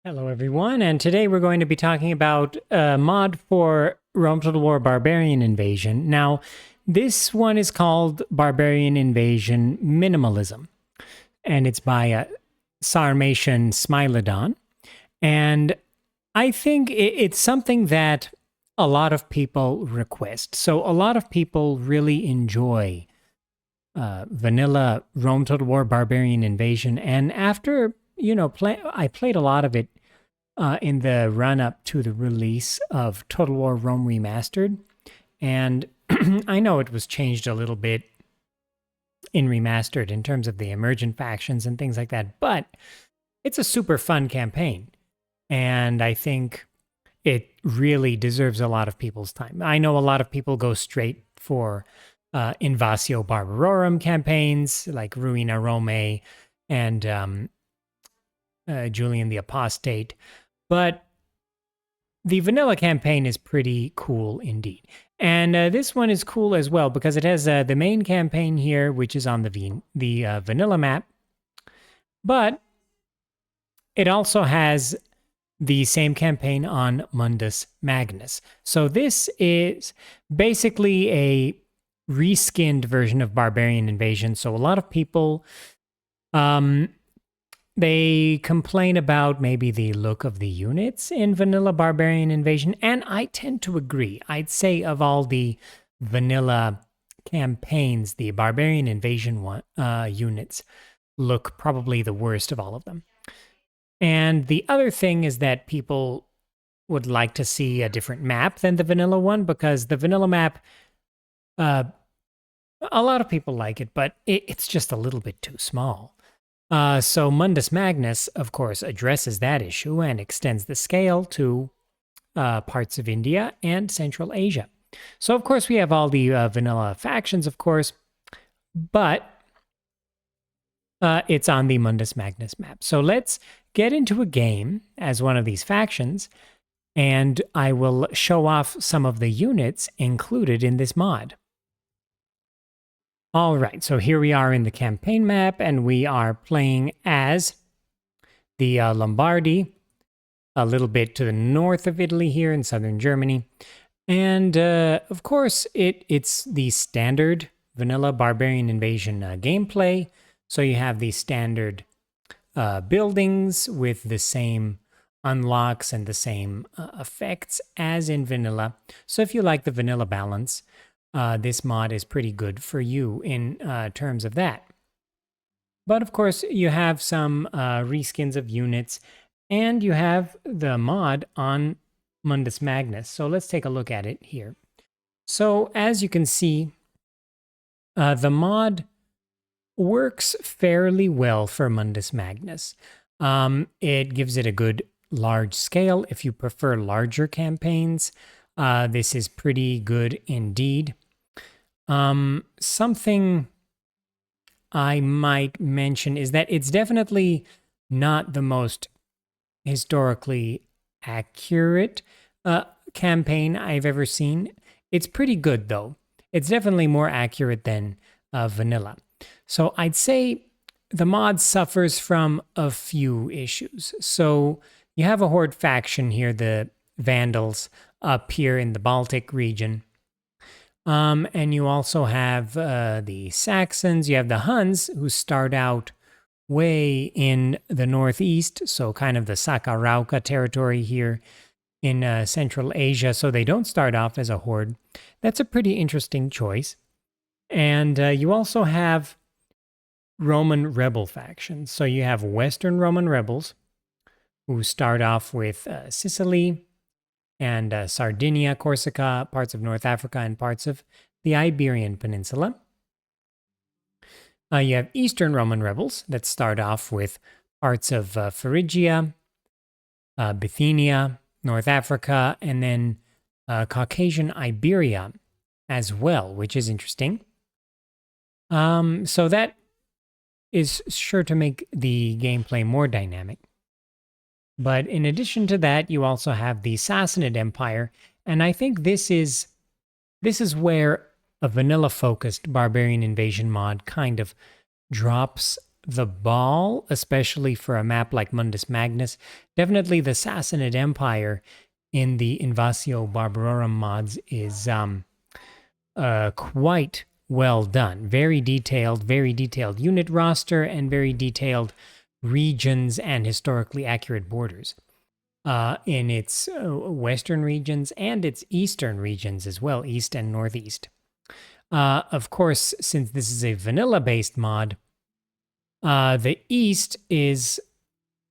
Hello, everyone, and today we're going to be talking about a mod for Rome Total War Barbarian Invasion. Now, this one is called Barbarian Invasion Minimalism, and it's by Sarmatian Smilodon. And I think it's something that a lot of people request. So, a lot of people really enjoy vanilla Rome Total War Barbarian Invasion, and after I played a lot of it in the run up to the release of Total War Rome Remastered. And I know it was changed a little bit in Remastered in terms of the emergent factions and things like that, but it's a super fun campaign. And I think it really deserves a lot of people's time. I know a lot of people go straight for Invatio Barbarorum campaigns like Ruina Rome and Julian the Apostate. But the vanilla campaign is pretty cool indeed. And this one is cool as well because it has the main campaign here, which is on the vanilla map. But it also has the same campaign on Mundus Magnus. So this is basically a reskinned version of Barbarian Invasion. So a lot of people they complain about maybe the look of the units in vanilla Barbarian Invasion, and I tend to agree. I'd say of all the vanilla campaigns, the Barbarian Invasion units look probably the worst of all of them. And the other thing is that people would like to see a different map than the vanilla one, because the vanilla map, a lot of people like it, but it's just a little bit too small. So Mundus Magnus, of course, addresses that issue and extends the scale to parts of India and Central Asia. So, of course, we have all the vanilla factions, of course, but it's on the Mundus Magnus map. So let's get into a game as one of these factions, and I will show off some of the units included in this mod. All right, so here we are in the campaign map, and we are playing as the Lombardy, a little bit to the north of Italy here in southern Germany. And of course, it's the standard vanilla Barbarian Invasion gameplay. So you have the standard buildings with the same unlocks and the same effects as in vanilla. So if you like the vanilla balance, this mod is pretty good for you in terms of that. But of course, you have some reskins of units, and you have the mod on Mundus Magnus. So let's take a look at it here. So as you can see, the mod works fairly well for Mundus Magnus. It gives it a good large scale. If you prefer larger campaigns, this is pretty good indeed. Something I might mention is that it's definitely not the most historically accurate campaign I've ever seen. It's pretty good, though. It's definitely more accurate than vanilla. So I'd say the mod suffers from a few issues. So you have a horde faction here, the Vandals, up here in the Baltic region. And you also have the Saxons, you have the Huns, who start out way in the northeast, so kind of the Sakarauka territory here in Central Asia, so they don't start off as a horde. That's a pretty interesting choice. And you also have Roman rebel factions. So you have Western Roman rebels, who start off with Sicily, and Sardinia, Corsica, parts of North Africa, and parts of the Iberian Peninsula. You have Eastern Roman rebels that start off with parts of Phrygia, Bithynia, North Africa, and then Caucasian Iberia as well, which is interesting. So that is sure to make the gameplay more dynamic. But in addition to that, you also have the Sassanid Empire, and I think this is where a vanilla-focused Barbarian Invasion mod kind of drops the ball, especially for a map like Mundus Magnus. Definitely the Sassanid Empire in the Invasio Barbarorum mods is quite well done. Very detailed unit roster, and very detailed regions and historically accurate borders in its western regions and its eastern regions as well, east and northeast. Of course, since this is a vanilla-based mod, the east is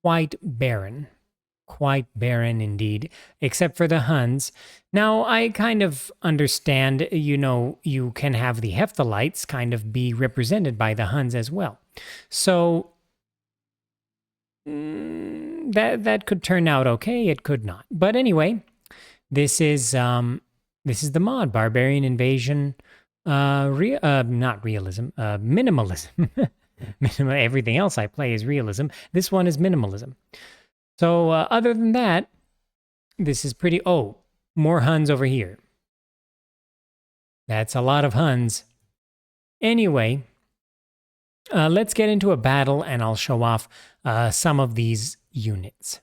quite barren. Quite barren indeed, except for the Huns. Now, I kind of understand, you can have the Hephthalites kind of be represented by the Huns as well. So, that could turn out okay, it could not. But anyway, this is the mod, Barbarian Invasion, not realism, minimalism. Everything else I play is realism. This one is minimalism. So other than that, this is pretty... Oh, more Huns over here. That's a lot of Huns. Anyway, let's get into a battle and I'll show off some of these units.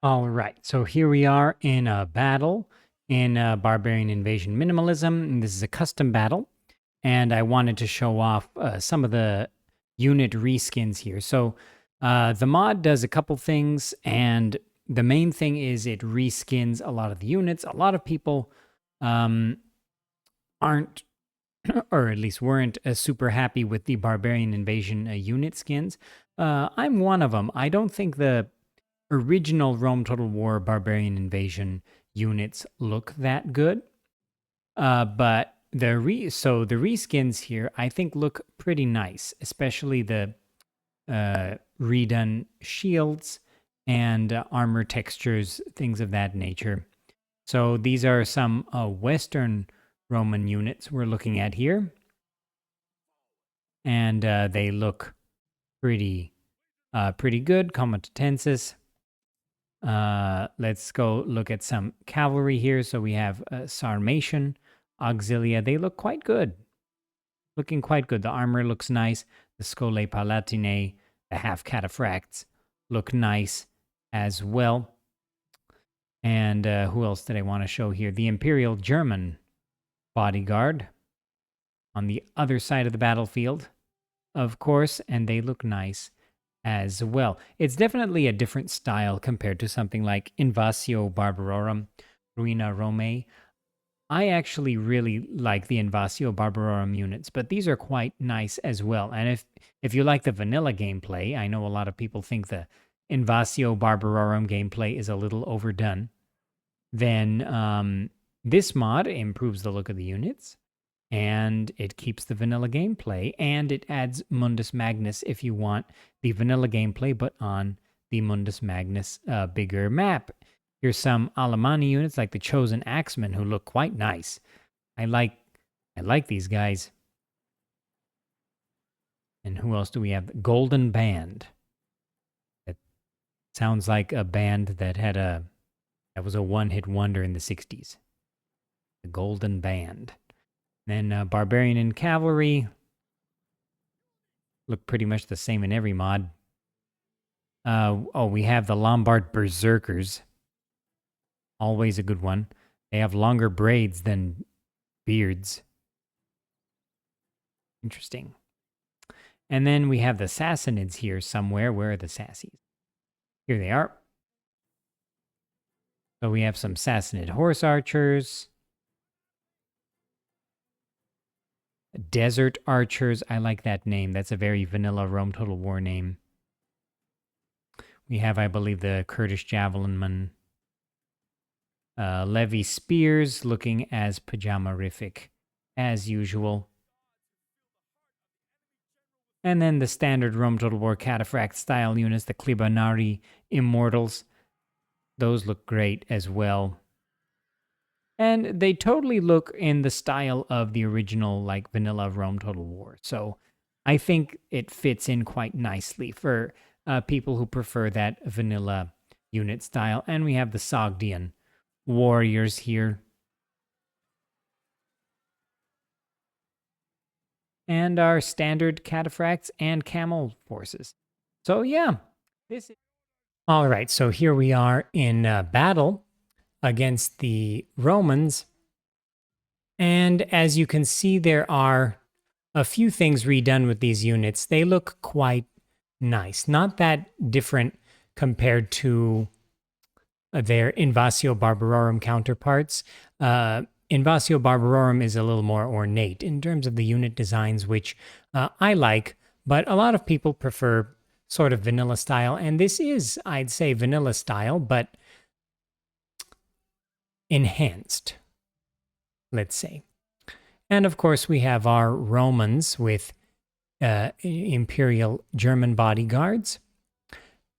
All right, so here we are in a battle in Barbarian Invasion Minimalism. This is a custom battle, and I wanted to show off some of the unit reskins here. So the mod does a couple things, and the main thing is it reskins a lot of the units. A lot of people aren't, or at least weren't, super happy with the Barbarian Invasion unit skins. I'm one of them. I don't think the original Rome Total War Barbarian Invasion units look that good. But the reskins here, I think, look pretty nice, especially the redone shields and armor textures, things of that nature. So these are some Western Roman units we're looking at here. And they look pretty good. Comitatensis. Let's go look at some cavalry here. So we have Sarmatian, Auxilia. They look quite good. Looking quite good. The armor looks nice. The Scolae Palatinae, the half cataphracts look nice as well. And who else did I want to show here? The Imperial German bodyguard on the other side of the battlefield, of course, and they look nice as well. It's definitely a different style compared to something like Invasio Barbarorum, Ruina Romae. I actually really like the Invasio Barbarorum units, but these are quite nice as well. And if you like the vanilla gameplay, I know a lot of people think the Invasio Barbarorum gameplay is a little overdone, then this mod improves the look of the units, and it keeps the vanilla gameplay, and it adds Mundus Magnus if you want the vanilla gameplay, but on the Mundus Magnus bigger map. Here's some Alemanni units like the Chosen Axemen who look quite nice. I like these guys. And who else do we have? Golden Band. It sounds like a band that was a one-hit wonder in the 60s. The Golden Band. Then Barbarian and Cavalry look pretty much the same in every mod. We have the Lombard Berserkers. Always a good one. They have longer braids than beards. Interesting. And then we have the Sassanids here somewhere. Where are the Sassies? Here they are. So we have some Sassanid horse archers. Desert Archers. I like that name. That's a very vanilla Rome Total War name. We have, I believe, the Kurdish Javelinmen. Levy Spears looking as pajama-rific as usual. And then the standard Rome Total War Cataphract style units, the Klibanari Immortals. Those look great as well. And they totally look in the style of the original, like, vanilla Rome Total War. So I think it fits in quite nicely for people who prefer that vanilla unit style. And we have the Sogdian warriors here. and our standard cataphracts and camel forces. So yeah, this is... All right, so here we are in battle against the Romans. And as you can see, there are a few things redone with these units. They look quite nice. Not that different compared to their Invatio Barbarorum counterparts. Invatio Barbarorum is a little more ornate in terms of the unit designs, which I like, but a lot of people prefer sort of vanilla style. And this is, I'd say, vanilla style, but enhanced, let's say. And of course, we have our Romans with Imperial German bodyguards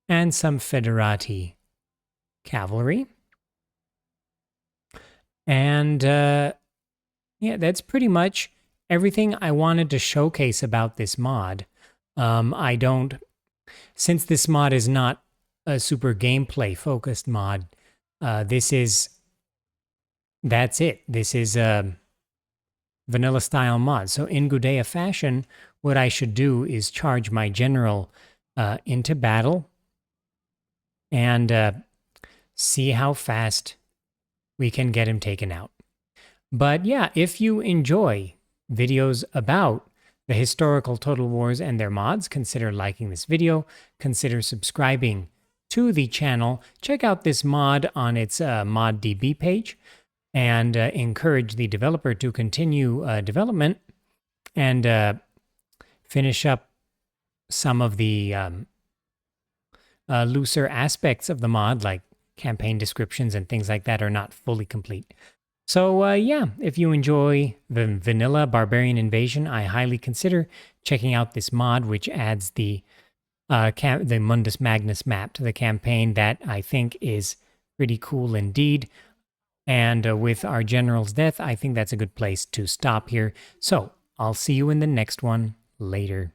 and some Federati cavalry. And yeah, that's pretty much everything I wanted to showcase about this mod. Since this mod is not a super gameplay focused mod, that's it. This is a vanilla style mod. So in Gudea fashion, what I should do is charge my general into battle and see how fast we can get him taken out. But yeah, if you enjoy videos about the historical Total Wars and their mods, consider liking this video, consider subscribing to the channel, check out this mod on its ModDB page, and encourage the developer to continue development and finish up some of the looser aspects of the mod, like campaign descriptions and things like that are not fully complete. So yeah, if you enjoy the vanilla Barbarian Invasion, I highly consider checking out this mod, which adds the Mundus Magnus map to the campaign that I think is pretty cool indeed. And with our general's death, I think that's a good place to stop here. So I'll see you in the next one later.